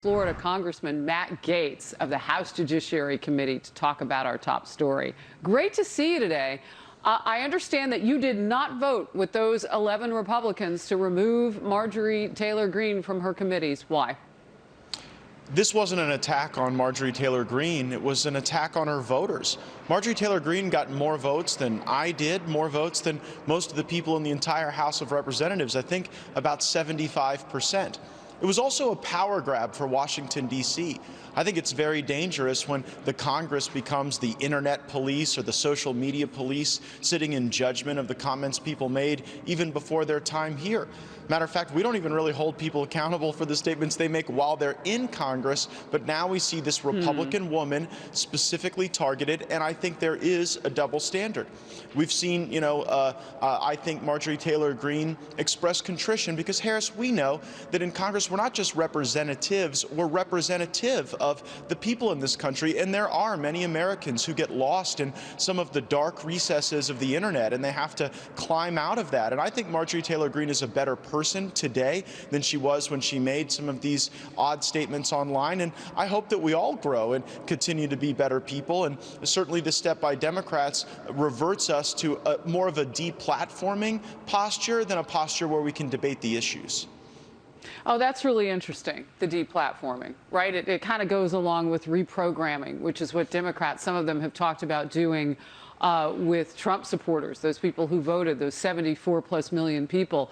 Florida Congressman Matt Gaetz of the House Judiciary Committee to talk about our top story. Great to see you today. I understand that you did not vote with those 11 Republicans to remove Marjorie Taylor Greene from her committees. Why? This wasn't an attack on Marjorie Taylor Greene. It was an attack on her voters. Marjorie Taylor Greene got more votes than I did, more votes than most of the people in the entire House of Representatives, I think about 75%. It was also a power grab for Washington, D.C. I think it's very dangerous when the Congress becomes the internet police or the social media police, sitting in judgment of the comments people made even before their time here. Matter of fact, we don't even really hold people accountable for the statements they make while they're in Congress, but now we see this Republican woman specifically targeted, and I think there is a double standard. We've seen, I think Marjorie Taylor Greene express contrition because, Harris, we know that in Congress we're not just representatives, we're representative of the people in this country, and there are many Americans who get lost in some of the dark recesses of the internet, and they have to climb out of that. And I think Marjorie Taylor Greene is a better person today than she was when she made some of these odd statements online, and I hope that we all grow and continue to be better people. And certainly the step by Democrats reverts us to more of a deplatforming posture than a posture where we can debate the issues. Oh, that's really interesting, the deplatforming, right? It kind of goes along with reprogramming, which is what Democrats, some of them have talked about doing with Trump supporters, those people who voted, those 74+ million people.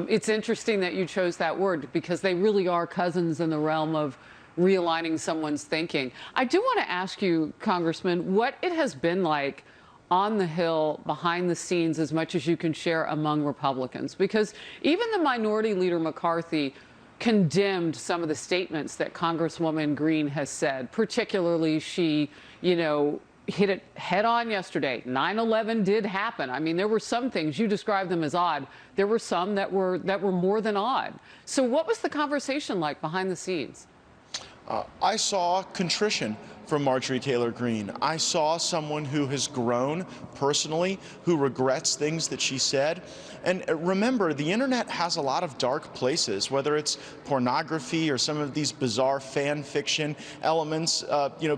It's interesting that you chose that word because they really are cousins in the realm of realigning someone's thinking. I do want to ask you, Congressman, what it has been like on the Hill, behind the scenes, as much as you can share among Republicans, because even the Minority Leader McCarthy condemned some of the statements that Congresswoman Greene has said. Particularly, she, hit it head on yesterday. 9/11 did happen. I mean, there were some things, you described them as odd. There were some that were more than odd. So what was the conversation like behind the scenes? I saw contrition from Marjorie Taylor Greene. I saw someone who has grown personally, who regrets things that she said. And remember, the internet has a lot of dark places, whether it's pornography or some of these bizarre fan fiction elements.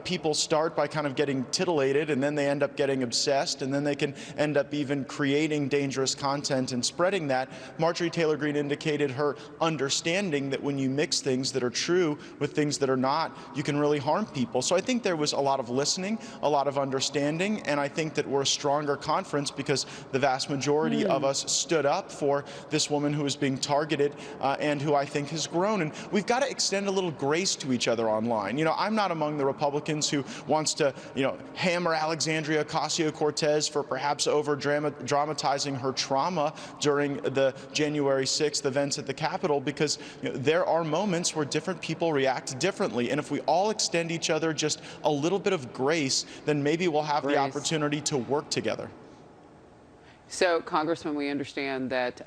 People start by kind of getting titillated, and then they end up getting obsessed, and then they can end up even creating dangerous content and spreading that. Marjorie Taylor Greene indicated her understanding that when you mix things that are true with things that are not, you can really harm people. So I think there was a lot of listening, a lot of understanding, and I think that we're a stronger conference because the vast majority of us stood up for this woman who is being targeted and who I think has grown. And we've got to extend a little grace to each other online. I'm not among the Republicans who wants to, hammer Alexandria Ocasio-Cortez for perhaps over-dramatizing her trauma during the January 6th events at the Capitol, because there are moments where different people react differently. And if we all extend each other just a little bit of grace, then maybe we'll have the opportunity to work together. So, Congressman, we understand that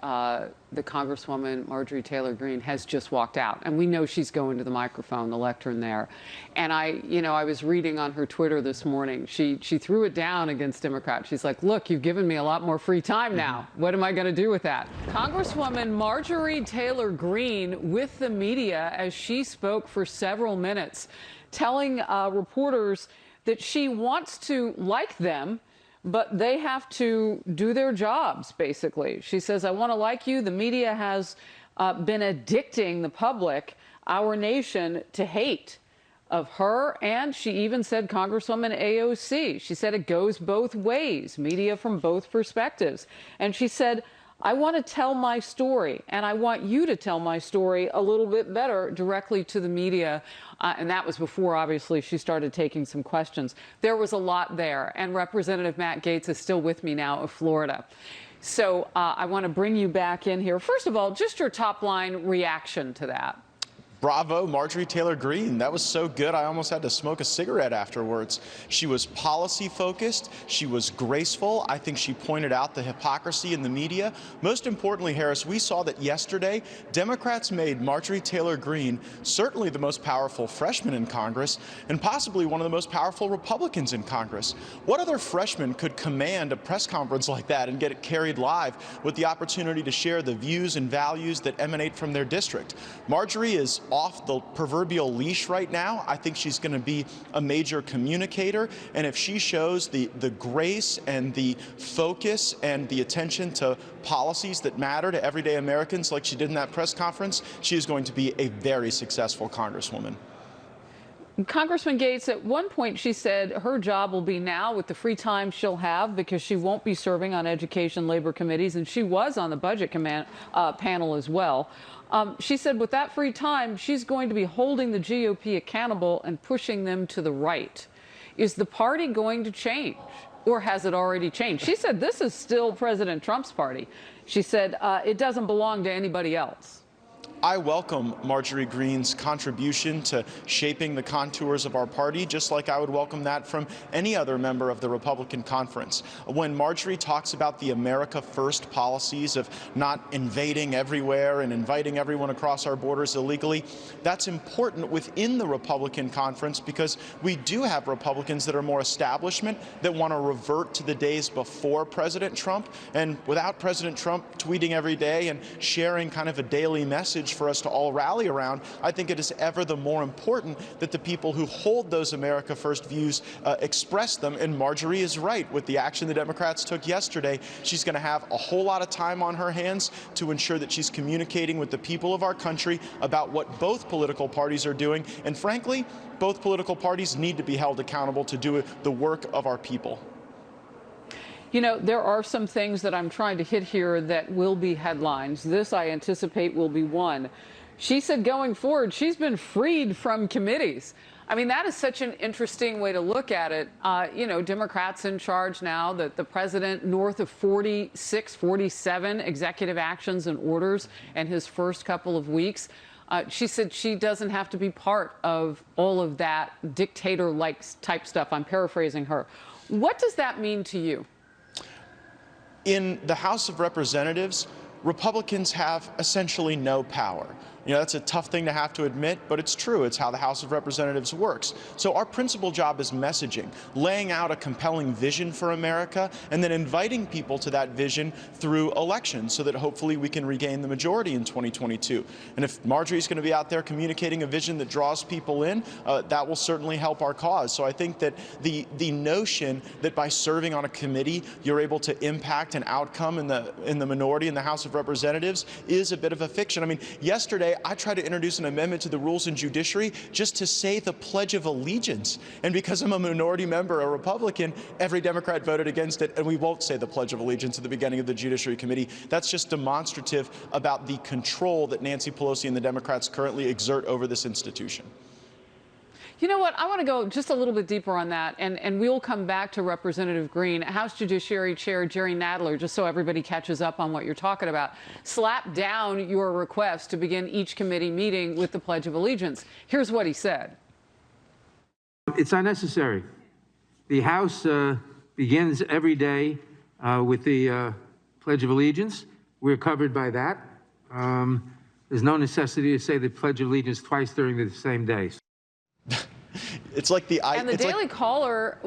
the Congresswoman Marjorie Taylor Greene has just walked out, and we know she's going to the microphone, the lectern there. And I was reading on her Twitter this morning. She threw it down against Democrats. She's like, "Look, you've given me a lot more free time now. What am I going to do with that?" Congresswoman Marjorie Taylor Greene with the media as she spoke for several minutes, telling reporters that she wants to like them, but they have to do their jobs, basically. She says, "I want to like you. The media has been addicting the public, our nation, to hate of her." And she even said Congresswoman AOC. She said it goes both ways, media from both perspectives. And she said, "I want to tell my story, and I want you to tell my story a little bit better directly to the media." And that was before, obviously, she started taking some questions. There was a lot there, and Representative Matt Gaetz is still with me now of Florida. So I want to bring you back in here. First of all, just your top-line reaction to that. Bravo, Marjorie Taylor Greene. That was so good, I almost had to smoke a cigarette afterwards. She was policy-focused. She was graceful. I think she pointed out the hypocrisy in the media. Most importantly, Harris, we saw that yesterday, Democrats made Marjorie Taylor Greene certainly the most powerful freshman in Congress and possibly one of the most powerful Republicans in Congress. What other freshman could command a press conference like that and get it carried live with the opportunity to share the views and values that emanate from their district? Marjorie is off the proverbial leash right now. I think she's going to be a major communicator, and if she shows the grace and the focus and the attention to policies that matter to everyday Americans like she did in that press conference, she is going to be a very successful Congresswoman. Congressman Gaetz, at one point she said her job will be now with the free time she'll have because she won't be serving on education labor committees, and she was on the budget panel as well. She said with that free time, she's going to be holding the GOP accountable and pushing them to the right. Is the party going to change, or has it already changed? She said this is still President Trump's party. She said it doesn't belong to anybody else. I welcome Marjorie Greene's contribution to shaping the contours of our party, just like I would welcome that from any other member of the Republican conference. When Marjorie talks about the America First policies of not invading everywhere and inviting everyone across our borders illegally, that's important within the Republican conference because we do have Republicans that are more establishment that want to revert to the days before President Trump. And without President Trump tweeting every day and sharing kind of a daily message for us to all rally around, I think it is ever the more important that the people who hold those America First views express them. And Marjorie is right. With the action the Democrats took yesterday, she's going to have a whole lot of time on her hands to ensure that she's communicating with the people of our country about what both political parties are doing. And frankly, both political parties need to be held accountable to do the work of our people. You know, there are some things that I'm trying to hit here that will be headlines. This, I anticipate, will be one. She said going forward, she's been freed from committees. I mean, that is such an interesting way to look at it. You know, Democrats in charge now, that the president north of 46, 47 executive actions and orders in his first couple of weeks. She said she doesn't have to be part of all of that dictator-like type stuff. I'm paraphrasing her. What does that mean to you? In the House of Representatives, Republicans have essentially no power. You know, that's a tough thing to have to admit, but it's true. It's how the House of Representatives works. So our principal job is messaging, laying out a compelling vision for America, and then inviting people to that vision through elections so that hopefully we can regain the majority in 2022. And if Marjorie's going to be out there communicating a vision that draws people in, that will certainly help our cause. So I think that the notion that by serving on a committee, you're able to impact an outcome in the minority in the House of Representatives is a bit of a fiction. I mean, yesterday, I tried to introduce an amendment to the Rules and Judiciary just to say the Pledge of Allegiance. And because I'm a minority member, a Republican, every Democrat voted against it, and we won't say the Pledge of Allegiance at the beginning of the Judiciary Committee. That's just demonstrative about the control that Nancy Pelosi and the Democrats currently exert over this institution. You know what? I want to go just a little bit deeper on that, and we'll come back to Representative Greene. House Judiciary Chair Jerry Nadler, just so everybody catches up on what you're talking about, slapped down your request to begin each committee meeting with the Pledge of Allegiance. Here's what he said. It's unnecessary. The House begins every day with the Pledge of Allegiance. We're covered by that. There's no necessity to say the Pledge of Allegiance twice during the same day. It's like and the Daily Caller,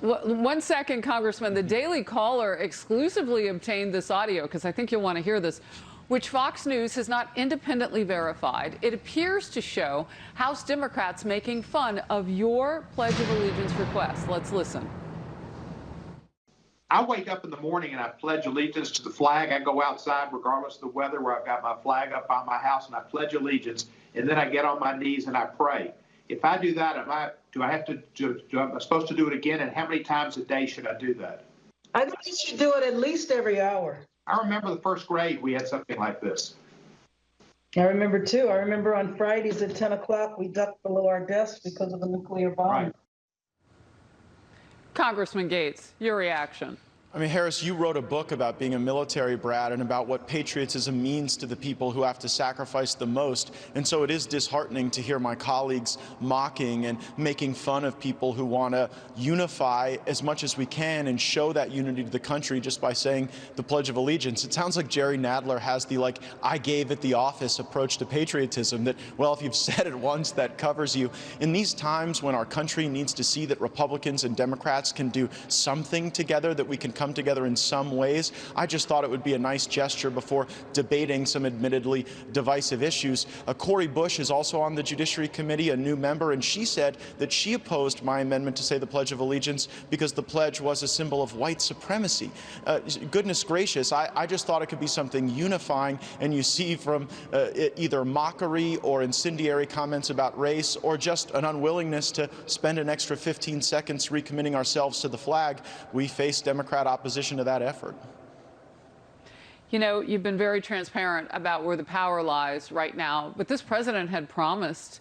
1 second, Congressman, the Daily Caller exclusively obtained this audio, because I think you'll want to hear this, which Fox News has not independently verified. It appears to show House Democrats making fun of your Pledge of Allegiance request. Let's listen. I wake up in the morning and I pledge allegiance to the flag. I go outside regardless of the weather, where I've got my flag up by my house, and I pledge allegiance, and then I get on my knees and I pray. If I do that, am I supposed to do it again? And how many times a day should I do that? I think you should do it at least every hour. I remember the first grade, we had something like this. I remember too. I remember on Fridays at 10 o'clock, we ducked below our desks because of the nuclear bomb. Right. Congressman Gaetz, your reaction. I mean, Harris, you wrote a book about being a military brat and about what patriotism means to the people who have to sacrifice the most. And so it is disheartening to hear my colleagues mocking and making fun of people who want to unify as much as we can and show that unity to the country just by saying the Pledge of Allegiance. It sounds like Jerry Nadler has the, like, I gave at the office approach to patriotism, that, well, if you've said it once, that covers you. In these times when our country needs to see that Republicans and Democrats can do something together, that we can come come together in some ways. I just thought it would be a nice gesture before debating some admittedly divisive issues. Cori Bush is also on the Judiciary Committee, a new member, and she said that she opposed my amendment to say the Pledge of Allegiance because the pledge was a symbol of white supremacy. Goodness gracious, I just thought it could be something unifying, and you see from either mockery or incendiary comments about race or just an unwillingness to spend an extra 15 seconds recommitting ourselves to the flag, we face Democrat opposition to that effort. You know, you've been very transparent about where the power lies right now, but this president had promised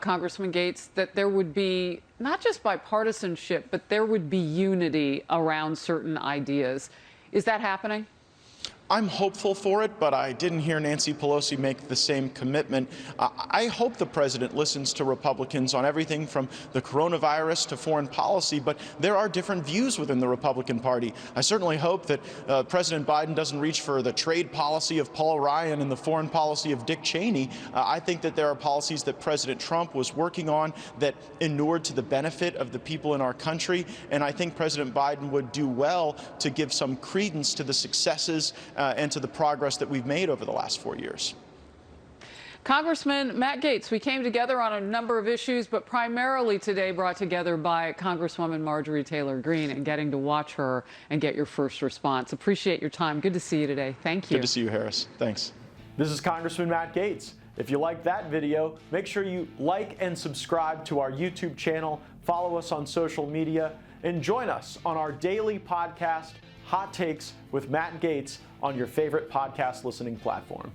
Congressman Gaetz that there would be not just bipartisanship, but there would be unity around certain ideas. Is that happening? I'm hopeful for it, but I didn't hear Nancy Pelosi make the same commitment. I hope the president listens to Republicans on everything from the coronavirus to foreign policy, but there are different views within the Republican Party. I certainly hope that President Biden doesn't reach for the trade policy of Paul Ryan and the foreign policy of Dick Cheney. I think that there are policies that President Trump was working on that inured to the benefit of the people in our country, and I think President Biden would do well to give some credence to the successes and to the progress that we've made over the last 4 years. Congressman Matt Gaetz, we came together on a number of issues, but primarily today brought together by Congresswoman Marjorie Taylor Greene, and getting to watch her and get your first response. Appreciate your time. Good to see you today. Thank you. Good to see you, Harris. Thanks. This is Congressman Matt Gaetz. If you like that video, make sure you like and subscribe to our YouTube channel, follow us on social media, and join us on our daily podcast, Hot Takes with Matt Gaetz, on your favorite podcast listening platform.